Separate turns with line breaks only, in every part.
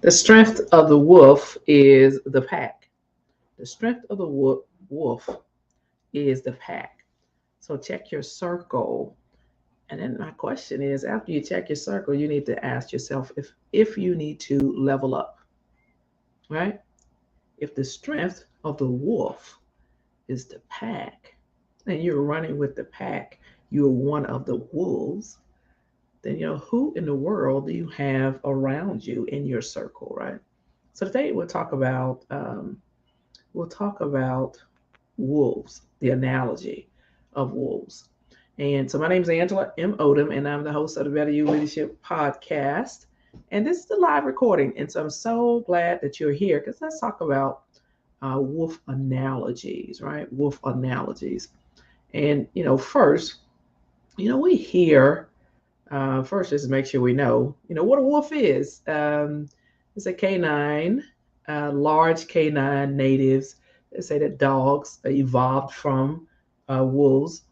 The strength of the wolf is the pack. The strength of the wolf is the pack. So check your circle. And then my question is, after you check your circle, you need to ask yourself if you need to level up, right? If the strength of the wolf is the pack, and you're running with the pack, you're one of the wolves, then who in the world do you have around you in your circle, right? So today we'll talk about wolves, the analogy of wolves. And so my name is Angela M. Odom, and I'm the host of the Better You Leadership Podcast. And this is the live recording. And so I'm so glad that you're here because let's talk about wolf analogies, right? Wolf analogies. And, first, we hear, first, just to make sure we know, what a wolf is. It's a canine, large canine natives. They say that dogs evolved from wolves,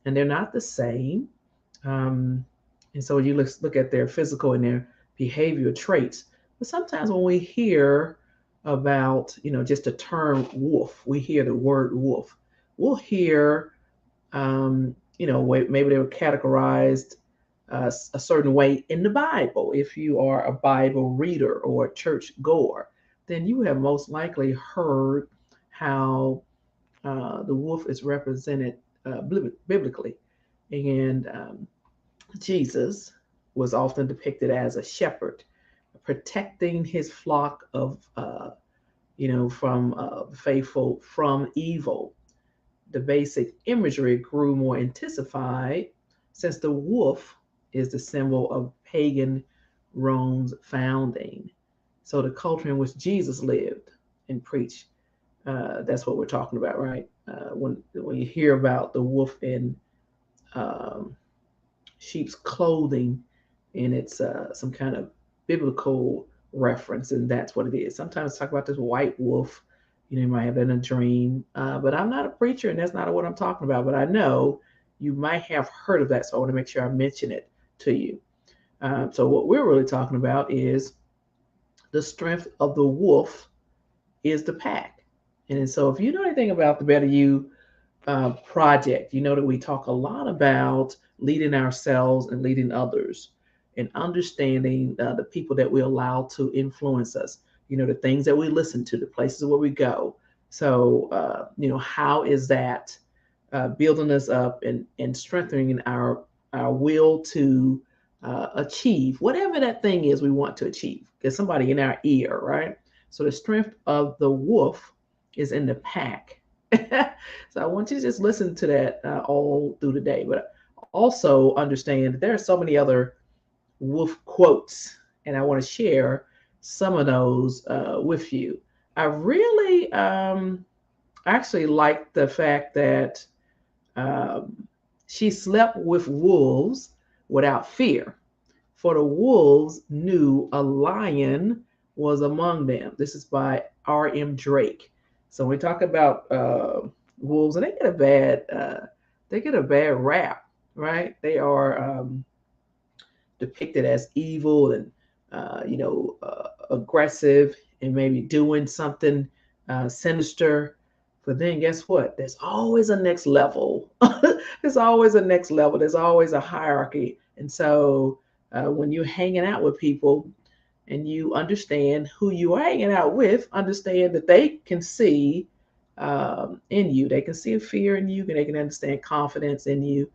and they're not the same. Um, and so you look at their physical and their behavioral traits. But sometimes when we hear about, just the term wolf, we hear the word wolf. We'll hear, maybe they were categorized a certain way in the Bible. If you are a Bible reader or a church goer, then you have most likely heard how the wolf is represented biblically. And Jesus was often depicted as a shepherd, protecting his flock of, from faithful from evil. The basic imagery grew more intensified since the wolf is the symbol of pagan Rome's founding. So the culture in which Jesus lived and preached, that's what we're talking about, right? When you hear about the wolf in um, sheep's clothing, and it's some kind of biblical reference, and that's what it is. Sometimes talk about this white wolf. You might have been a dream, but I'm not a preacher, and that's not what I'm talking about. But I know you might have heard of that, so I want to make sure I mention it to you. So what we're really talking about is the strength of the wolf is the pack. And so if you know anything about the Better You project, you know that we talk a lot about leading ourselves and leading others and understanding the people that we allow to influence us, the things that we listen to, the places where we go. So, how is that building us up and strengthening our will to achieve whatever that thing is we want to achieve? There's somebody in our ear, right? So the strength of the wolf is in the pack. So I want you to just listen to that all through the day, but also understand that there are so many other wolf quotes, and I want to share some of those with you. I really actually like the fact that um, she slept with wolves without fear, for the wolves knew a lion was among them. This is by R.M. Drake. So when we talk about wolves, and they get a bad rap, right? They are depicted as evil and aggressive and maybe doing something sinister. But then guess what? There's always a next level. There's always a next level. There's always a hierarchy. And so when you're hanging out with people and you understand who you are hanging out with, understand that they can see in you. They can see a fear in you, and they can understand confidence in you.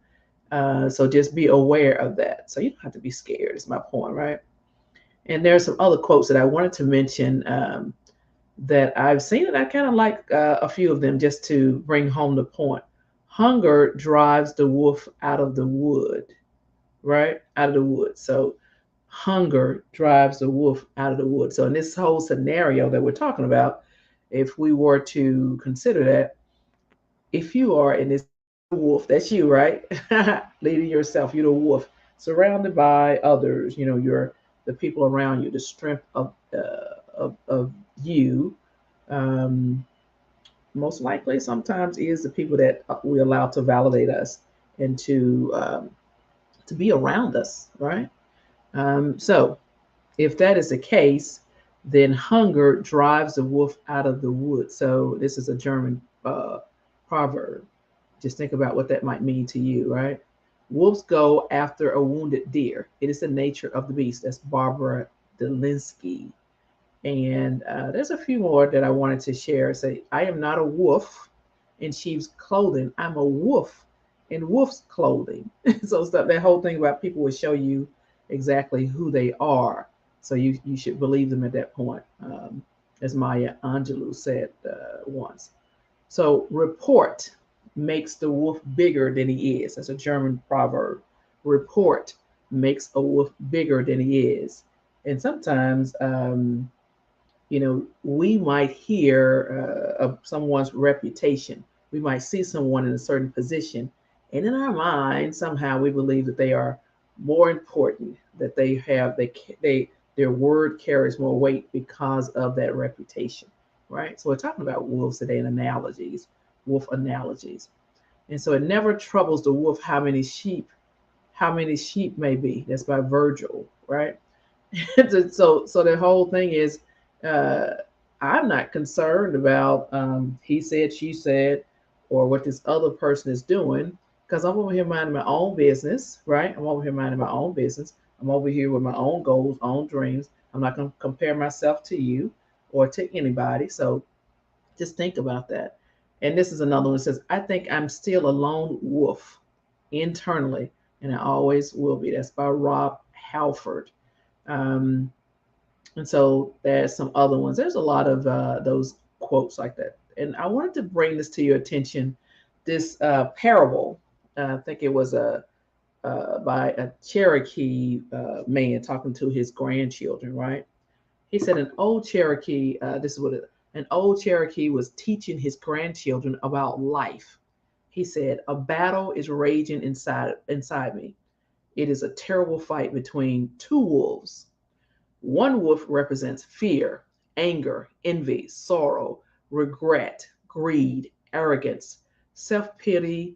So just be aware of that. So you don't have to be scared, is my point, right? And there are some other quotes that I wanted to mention that I've seen, and I kind of like a few of them just to bring home the point. Hunger drives the wolf out of the wood, right? Out of the wood. So hunger drives the wolf out of the wood. So in this whole scenario that we're talking about, if we were to consider that, if you are in this wolf, that's you, right? Leading yourself, you're the wolf, surrounded by others. You're the people around you, the strength of you. Um, Most likely, sometimes is the people that we allow to validate us and to be around us, right? So if that is the case, Then hunger drives the wolf out of the wood. So this is a German proverb. Just think about what that might mean to you, right? Wolves go after a wounded deer. It is the nature of the beast. That's Barbara Delinsky. And there's a few more that I wanted to share. Say, I am not a wolf in sheep's clothing. I'm a wolf in wolf's clothing. So stuff, that whole thing about people will show you exactly who they are. So you should believe them at that point, as Maya Angelou said once. So report makes the wolf bigger than he is. That's a German proverb. Report makes a wolf bigger than he is. And sometimes we might hear of someone's reputation. We might see someone in a certain position, and in our mind, somehow we believe that they are more important, that their word carries more weight because of that reputation, right? So we're talking about wolves today and analogies, wolf analogies, and so it never troubles the wolf how many sheep may be. That's by Virgil, right? So the whole thing is, uh, I'm not concerned about he said, she said, or what this other person is doing, because I'm over here minding my own business, right? I'm over here minding my own business. I'm over here with my own goals, own dreams. I'm not going to compare myself to you or to anybody. So just think about that. And this is another one that says, I think I'm still a lone wolf internally, and I always will be. That's by Rob Halford. Um, and so there's some other ones. There's a lot of those quotes like that. And I wanted to bring this to your attention. This parable, I think it was by a Cherokee man talking to his grandchildren, right? He said this is what an old Cherokee was teaching his grandchildren about life. He said, a battle is raging inside me. It is a terrible fight between two wolves. One wolf represents fear, anger, envy, sorrow, regret, greed, arrogance, self pity,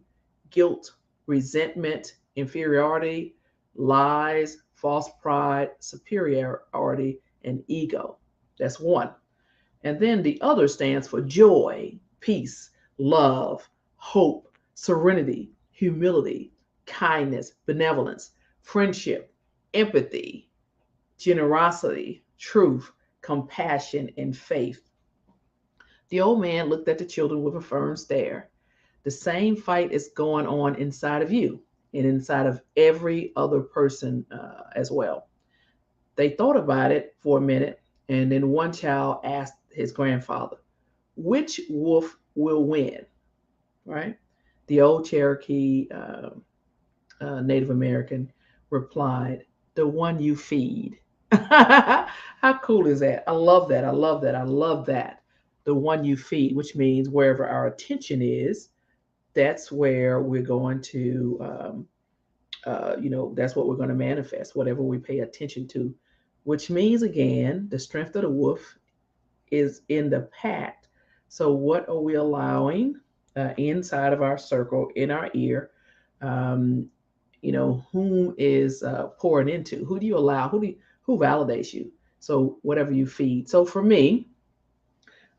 guilt, resentment, inferiority, lies, false pride, superiority, and ego. That's one. And then the other stands for joy, peace, love, hope, serenity, humility, kindness, benevolence, friendship, empathy, generosity, truth, compassion, and faith. The old man looked at the children with a firm stare. The same fight is going on inside of you and inside of every other person as well. They thought about it for a minute, and then one child asked his grandfather, which wolf will win? Right? The old Cherokee Native American replied, the one you feed. How cool is that? I love that. I love that. I love that. The one you feed, which means wherever our attention is, that's where we're going to, that's what we're going to manifest, whatever we pay attention to, which means, again, the strength of the wolf is in the pack. So, what are we allowing inside of our circle, in our ear? Um, whom is pouring into? Who do you allow? Who validates you? So, whatever you feed. So, for me,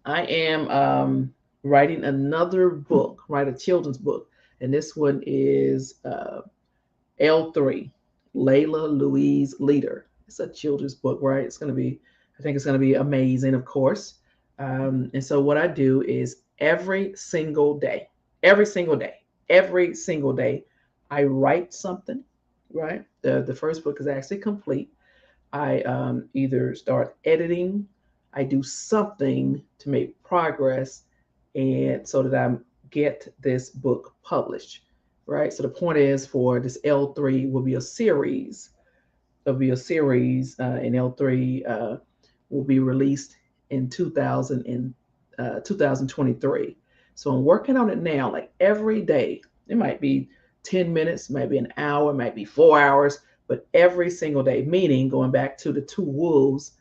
I am writing another book, write a children's book, and this one is L3, Layla Louise Leader. It's a children's book, right? I think it's going to be amazing, of course. And so what I do is every single day, every single day, I write something, right? The first book is actually complete. I either start editing, I do something to make progress, and so that I get this book published, right? So the point is for this L3 will be a series. There'll be a series, and L3 will be released in 2023. So I'm working on it now, like every day. It might be 10 minutes, it might be an hour, it might be 4 hours, but every single day, meaning going back to the two wolves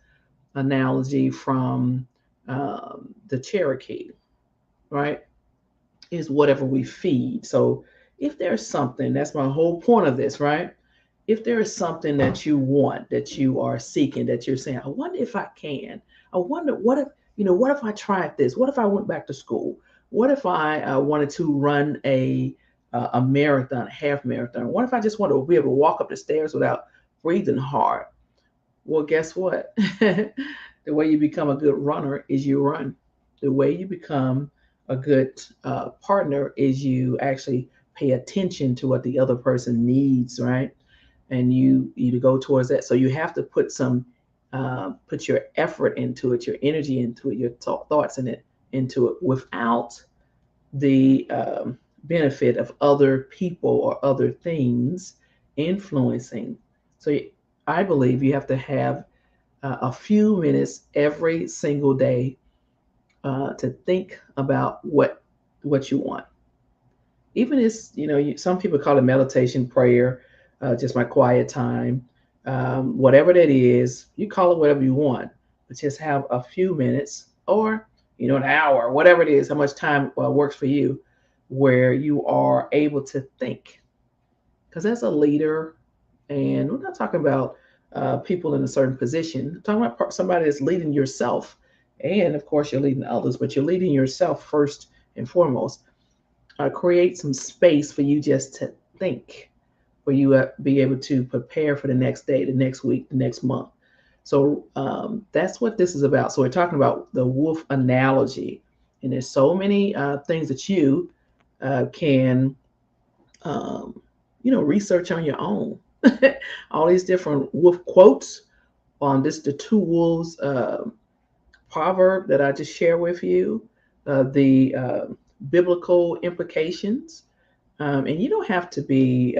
analogy from the Cherokee, right? Is whatever we feed. So if there's something, that's my whole point of this, right? if there is something that you want, that you are seeking, that you're saying, I wonder if I can. I wonder what if, what if I tried this? What if I went back to school? What if I wanted to run a marathon, a half marathon? What if I just wanted to be able to walk up the stairs without breathing hard? Well, guess what? The way you become a good runner is you run. The way you become a good partner is you actually pay attention to what the other person needs, right? And you go towards that. So you have to put your effort into it, your energy into it, your thoughts into it, without the benefit of other people or other things influencing. So I believe you have to have a few minutes every single day to think about what you want. Even if some people call it meditation, prayer, just my quiet time, whatever that is, you call it whatever you want, but just have a few minutes or an hour, whatever it is, how much time works for you, where you are able to think. Because as a leader, and we're not talking about people in a certain position, we're talking about somebody that's leading yourself, and of course you're leading others, but you're leading yourself first and foremost. Create some space for you just to think, for you be able to prepare for the next day, the next week, the next month. So that's what this is about. So we're talking about the wolf analogy, and there's so many things that you can, um, research on your own. All these different wolf quotes on this, the two wolves proverb that I just shared with you, the biblical implications. And you don't have to be,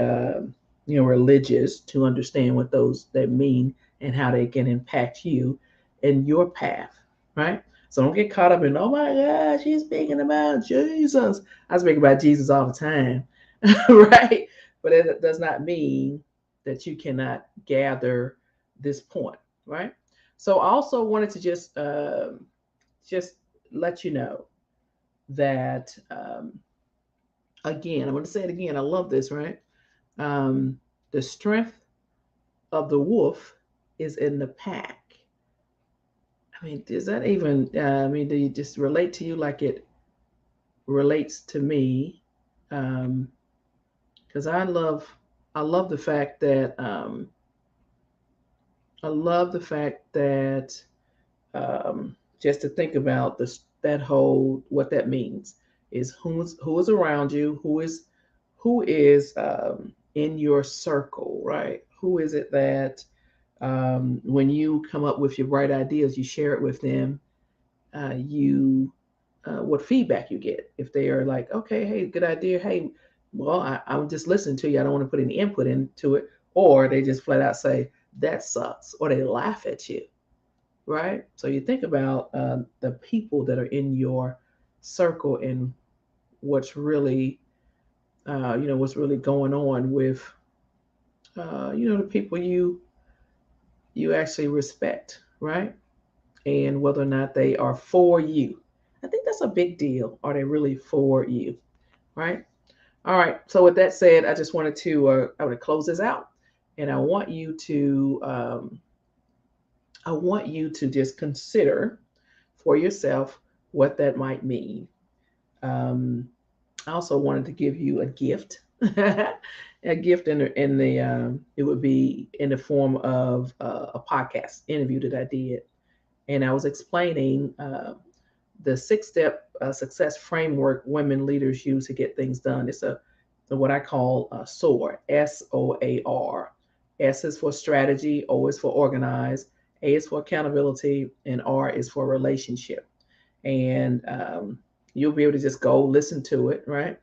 religious to understand what those that mean and how they can impact you in your path, right? So don't get caught up in, oh my God, she's speaking about Jesus. I speak about Jesus all the time, right? But it does not mean that you cannot gather this point, right? So I also wanted to just let you know that again, I'm going to say it again. I love this, right? Um, the strength of the wolf is in the pack. I mean, does that even? I mean, do you just relate to you like it relates to me? Because I love the fact that I love the fact that just to think about this, that whole what that means is who is around you, who is in your circle, right? Who is it that when you come up with your bright ideas, you share it with them? You What feedback you get if they are like, okay, hey, good idea. Hey, well, I'm just listening to you. I don't want to put any input into it, or they just flat out say that sucks, or they laugh at you, right? So you think about the people that are in your circle and what's really, what's really going on with, the people you actually respect, right? And whether or not they are for you. I think that's a big deal. Are they really for you, right? All right. So with that said, I just wanted to I want to close this out, and I want you to just consider for yourself what that might mean. Um, I also wanted to give you a gift, a gift in the it would be in the form of a podcast interview that I did, and I was explaining the six-step success framework women leaders use to get things done. It's a what I call SOAR, SOAR. S is for strategy, O is for organize, A is for accountability, and R is for relationship. And you'll be able to just go listen to it, right?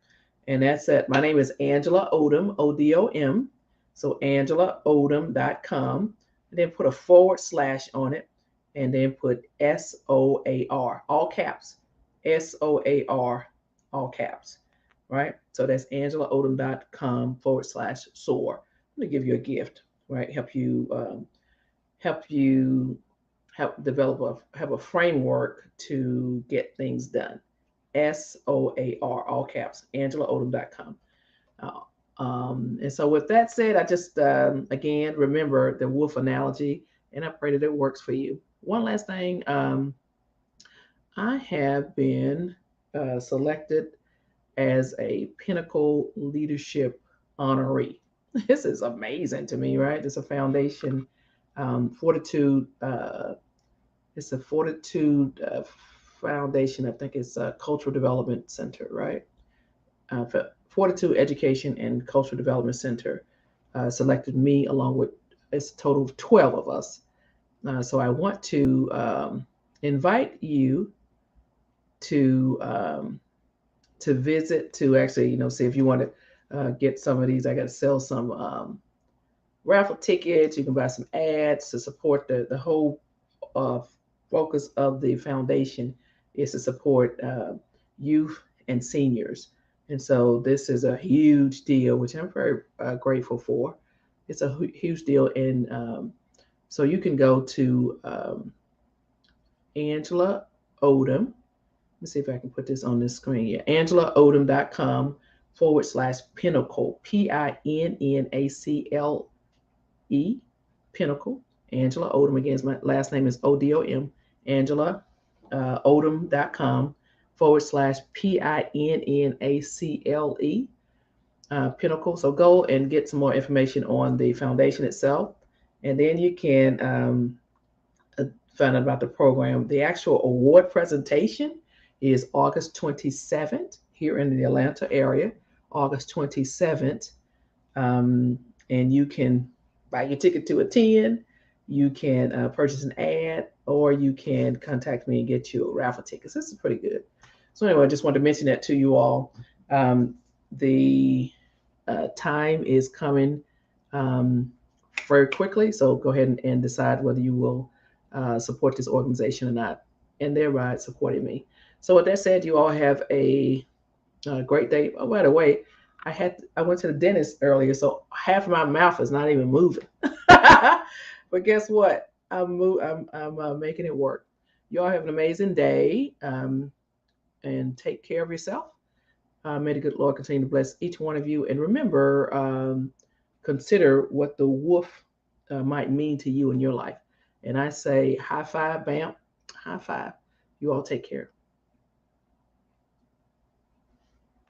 And that's it. My name is Angela Odom, ODOM. So AngelaOdom.com. And then put a forward slash on it. And then put SOAR, all caps. SOAR, all caps. Right? So that's AngelaOdom.com forward slash SOAR. I'm going to give you a gift, right? Help you help develop have a framework to get things done. SOAR, all caps, AngelaOdom.com. Uh, And so, with that said, I just again remember the wolf analogy, and I pray that it works for you. One last thing, I have been selected as a Pinnacle Leadership honoree. This is amazing to me, right? It's a foundation, Fortitude. It's a Fortitude Foundation. I think it's a Cultural Development Center, right? Fortitude Education and Cultural Development Center selected me along with it's a total of 12 of us. So I want to invite you to visit to actually, see if you want to get some of these. I got to sell some raffle tickets. You can buy some ads to support the whole uh, focus of the foundation is to support youth and seniors. And so this is a huge deal, which I'm very grateful for. It's a huge deal. And so you can go to Angela Odom. Let me see if I can put this on this screen. Yeah, angelaodom.com/pinnacle, PINNACLE, Pinnacle. Angela Odom, again, my last name is ODOM. Angela Odom.com/PINNACLE, Pinnacle. So go and get some more information on the foundation itself. And then you can uh, find out about the program. The actual award presentation is August 27th here in the Atlanta area, August 27th. Um, and you can buy your ticket to attend. You can purchase an ad, or you can contact me and get you a raffle tickets. This is pretty good. So anyway, I just wanted to mention that to you all. The time is coming um, very quickly, so go ahead and decide whether you will support this organization or not, and thereby supporting me. So with that said, you all have a great day. Oh, by the way, I went to the dentist earlier, so half of my mouth is not even moving. But guess what? I'm making it work. You all have an amazing day, and take care of yourself. May the good Lord continue to bless each one of you. And remember, consider what the wolf might mean to you in your life. And I say, high five, bam, high five. You all take care.